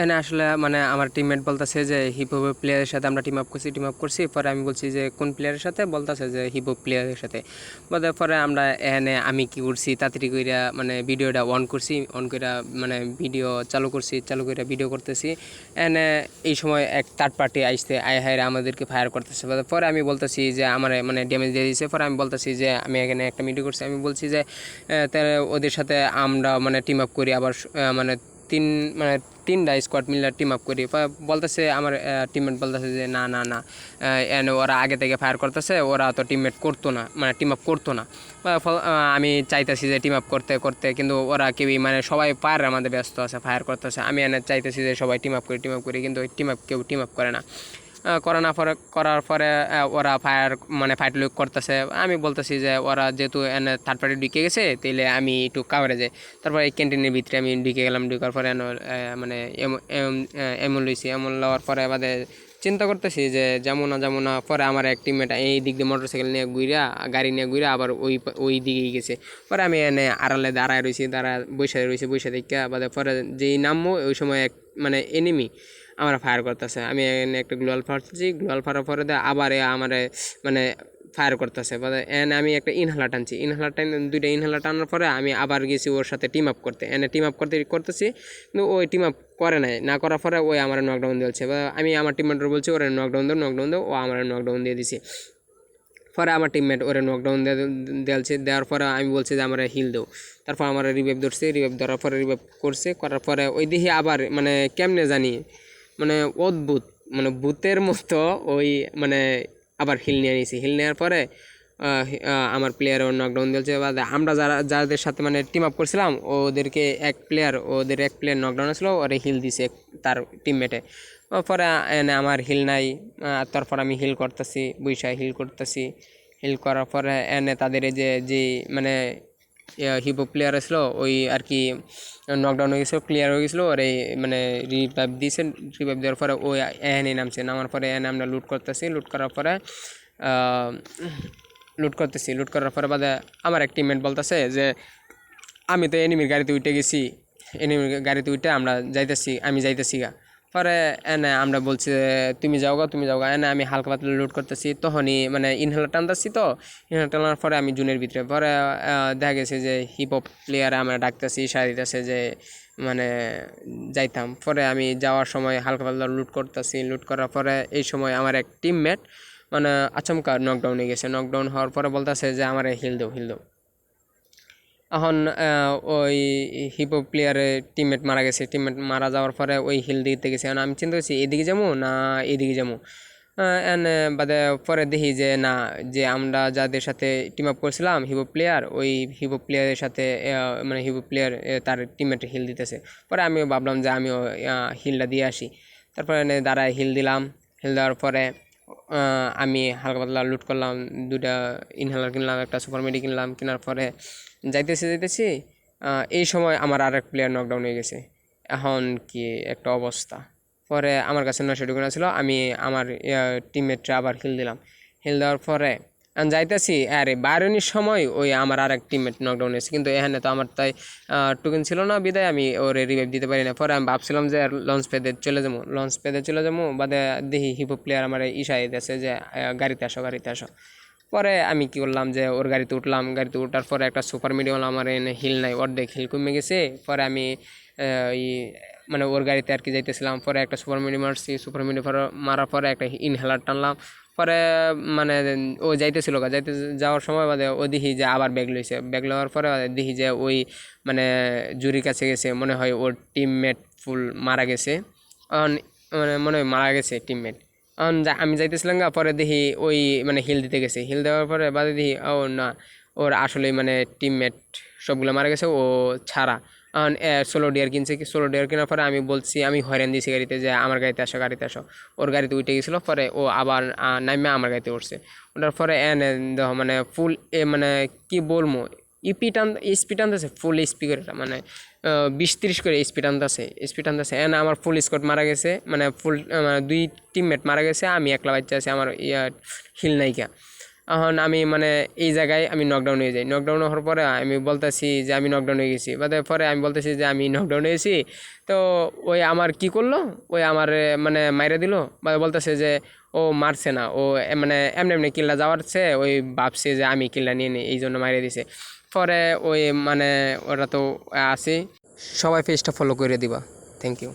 এনে আসলে মানে আমার টিমমেট বলতেছে যে হিপ হপ প্লেয়ারের সাথে আমরা টিম আপ করছি। পরে আমি বলছি যে কোন প্লেয়ারের সাথে, বলতেছে যে হিপ হপ প্লেয়ারের সাথে। বলতে পরে আমরা এনে আমি কি করছি, তাড়াতাড়ি কইরা মানে ভিডিওটা অন করছি, অন কইরা মানে ভিডিও চালু করছি, চালু করে ভিডিও করতেছি। এনে এই সময় এক থার্ড পার্টি আইসতে আয় হায়রা আমাদেরকে ফায়ার করতেছে। পরে আমি বলতেছি যে আমার মানে ড্যামেজ দিয়ে দিয়েছে। পরে আমি বলতেছি যে আমি এখানে একটা ভিডিও করছি, আমি বলছি যে তারা ওদের সাথে আমরা মানে টিম আপ করি, আবার মানে তিন মানে তিনটা স্কোয়াড মিলে টিম আপ করি। বলতেছে আমার টিমমেট বলতেছে যে না না না, ওরা আগে থেকে ফায়ার করতেছে, ওরা তো টিমমেট করতো না, মানে টিম আপ করতো না। আমি চাইতেছি যে টিম আপ করতে করতে, কিন্তু ওরা কেউই মানে সবাই ফায়ারের আমাদের ব্যস্ত আছে, ফায়ার করতেছে। আমি এনে চাইতেছি যে সবাই টিম আপ করি, কিন্তু কেউ টিম আপ করে না। করার পরে ওরা মানে ফাইট লুক করতেছে। আমি বলতেছি যে ওরা যেহেতু এনে থার্ড পার্টি ঢুকে গেছে, তাইলে আমি একটু কাভারে যাই। তারপরে এই ক্যান্টিনের ভিতরে আমি ঢুকে গেলাম। ঢুকার পরে মানে এমন লইছি, এমন লওয়ার পরে বাদে চিন্তা করতেছি যে যেমন না। পরে আমার এক টিমমেট এই দিক দিয়ে মোটরসাইকেল নিয়ে গাড়ি নিয়ে ঘুরা আবার ওই দিকেই গেছে। পরে আমি এনে আড়ালে দাঁড়ায় রয়েছি, বসে দেখে বাদে পরে যেই নামবো ওই সময় এক মানে এনিমি আমরা ফায়ার করতেছে। আমি এনে একটা গ্লোয়াল ফারছি, গ্লোয়াল ফারার পরে আবার আমার মানে ফায়ার করতেছে। এনে আমি একটা ইনহালার দুইটা ইনহালার টানার পরে আমি আবার গেছি ওর সাথে টিম আপ করতে। এনে টিম আপ করতেছি, কিন্তু ওই টিম আপ করে নাই, না করার পরে ওই আমার নকডাউন দিয়েছে। আমি আমার টিমমেটের বলছি ওরা নকডাউন দাও, ও আমার নকডাউন দিয়ে দিছে। পরে আমার টিমমেট ওরা নকডাউন দিয়েছে, দেওয়ার পরে আমি বলছি যে আমার হিল দেও। তারপর আমার রিভাইভ ধরছে, রিভাইভ ধরার পরে রিভাইভ করার পরে ওই দেখি আবার মানে কেমনে জানি মানে অদ্ভুত, মানে ভূতের মতো ওই মানে আবার হিল নিয়ে নিয়েছি। হিল নেওয়ার পরে আমার প্লেয়ার নকডাউন দিয়েছে। বা আমরা যাদের সাথে মানে টিম আপ করছিলাম ওদের এক প্লেয়ার নকডাউন ছিল, ওরে হিল দিছে তার টিমমেটে। পরে এনে আমার হিল নাই। তারপর আমি হিল করতেছি, হিল করার পরে এনে তাদের যে মানে হিপো প্লেয়ার আসলো ওই আর কি নকডাউন হয়ে গেছিলো, ক্লিয়ার হয়ে গেছিলো। আর এই মানে রিভাইভ দিয়েছে, রিভাইভ দেওয়ার পরে ওই এনে নামার পরে এনে আমরা লুট করতেছি। লুট করার পরে লুট করার পরে বাদে আমার এক টিমমেট বলতেছে যে আমি তো এনিমির গাড়িতে উঠে গেছি, এনিমির গাড়িতে উঠে আমি যাইতেছি গা। পরে এনে আমরা বলছি তুমি যাও গা। এনে আমি হালকা পাতলা লুট করতেছি, তখনই মানে ইনহেলার টানতেছি। তো ইনহেলার টানার পরে আমি জুনের ভিতরে পরে দেখা গেছে যে হিপ হপ প্লেয়ারে আমরা ডাকতেছি, ইশারা দিতেছে যে মানে যাইতাম। পরে আমি যাওয়ার সময় হালকা পাতলা লুট করার পরে এই সময় আমার এক টিমমেট মানে আচমকা নকডাউনে গেছে। নকডাউন হওয়ার পরে বলতেছে যে আমার হিল দেও। এখন ওই হিপো প্লেয়ারের টিমমেট মারা গেছে। টিমমেট মারা যাওয়ার পরে ওই হিল দিতে গেছে। এখন আমি চিন্তা করছি এদিকে যাবো না এদিকে যাবো। এন বাদে পরে দেখি যে না, যে আমরা যাদের সাথে টিম আপ করছিলাম ওই হিপো প্লেয়ারের সাথে মানে হিপো প্লেয়ার তার টিমমেটে হিল দিতেছে। পরে আমিও ভাবলাম যে আমিও হিলটা দিয়ে আসি। তারপরে দাঁড়ায় হিল দিলাম। হিল দেওয়ার পরে আমি হালকা পাতলা লুট করলাম, দুটা ইনহেলার কিনলাম, একটা সুপার মেডি কিনলাম। কেনার পরে যাইতেছি এই সময় আমার আরেক প্লেয়ার নকডাউন হয়ে গেছে। এখন কি একটা অবস্থা। পরে আমার কাছে 900 টোকেন ছিল, আমি আমার টিমমেটরা আবার হিল দিলাম। হিল দেওয়ার পরে যাইতেছি, আরে বাইরনির সময় ওই আমার আর এক টিমমেট নকডাউন হয়েছে, কিন্তু এখানে তো আমার তাই টোকেন ছিল না, বিদায় আমি ওরে রিভাইভ দিতে পারি না। পরে আমি ভাবছিলাম যে লঞ্চ প্যাডে চলে যাবো। বাদে দেখি হিপো প্লেয়ার আমার ইশাই দিয়েছে যে গাড়িতে আসো। পরে আমি কি করলাম যে ওর গাড়িতে ওঠার পরে একটা সুপার মিডিয়াম আমার এনে হিল নাই, অর্ধেক হিল কমে গেছে। পরে আমি এই মানে ওর গাড়িতে আর কি যাইতেছিলাম। পরে একটা সুপার মিডিয়াম মারার পরে একটা ইনহেলার টানলাম। পরে মানে ও যাইতে যাওয়ার সময় বাদে ও দেখি যে আবার ব্যাগ লওয়ার পরে দেখি যে ওই মানে জুরির কাছে গেছে, মনে হয় ওর টিমমেট ফুল মারা গেছে। মানে মনে হয় মারা গেছে টিমমেট। আমি যাইতেছিলাম গা, পরে দেখি ওই মানে হিল দিতে গেছে। হিল দেওয়ার পরে বাদে দেখি ও না, ওর আসলে মানে টিমমেট সবগুলো মারা গেছে, ও ছাড়া। সোলো ডিয়ার কেনার পরে আমি বলছি, আমি হয়রান দিয়েছি গাড়িতে যে আমার গাড়িতে আসো। ওর গাড়িতে উঠে গেছিলো। পরে ও আবার নামে আমার গাড়িতে উঠছে। ওটার পরে এনে দেখো মানে ফুল মানে কি বলবো, স্পিড টানতেছে ফুল স্পিড করে, মানে 20-30 করে স্পিড টানতেছে। এনে আমার ফুল স্কোয়াড মারা গেছে, মানে ফুল 2 টিমমেট মারা গেছে, আমি একলা বাচ্চা আছি, আমার হিল নাইকা। এখন আমি মানে এই জায়গায় আমি নকডাউন হয়ে যাই। নকডাউন হওয়ার পরে আমি বলতেছি যে আমি নকডাউন হয়ে গেছি, বাদে পরে আমি বলতেছি যে আমি নকডাউন হয়েছি। তো ওই আমার কি করলো, ওই আমার মানে মাইরে দিল, বা বলতেছে যে ও মারছে না, ও মানে এমনি এমনি কিল্লা যাওয়ার চেয়ে ওই ভাবছে যে আমি কিল্লা নিয়ে নিই, এই জন্য মাইরে দিছে। পরে ওই মানে ওরা তো আছে, সবাই পেজটা ফলো করে দিবা। Thank you.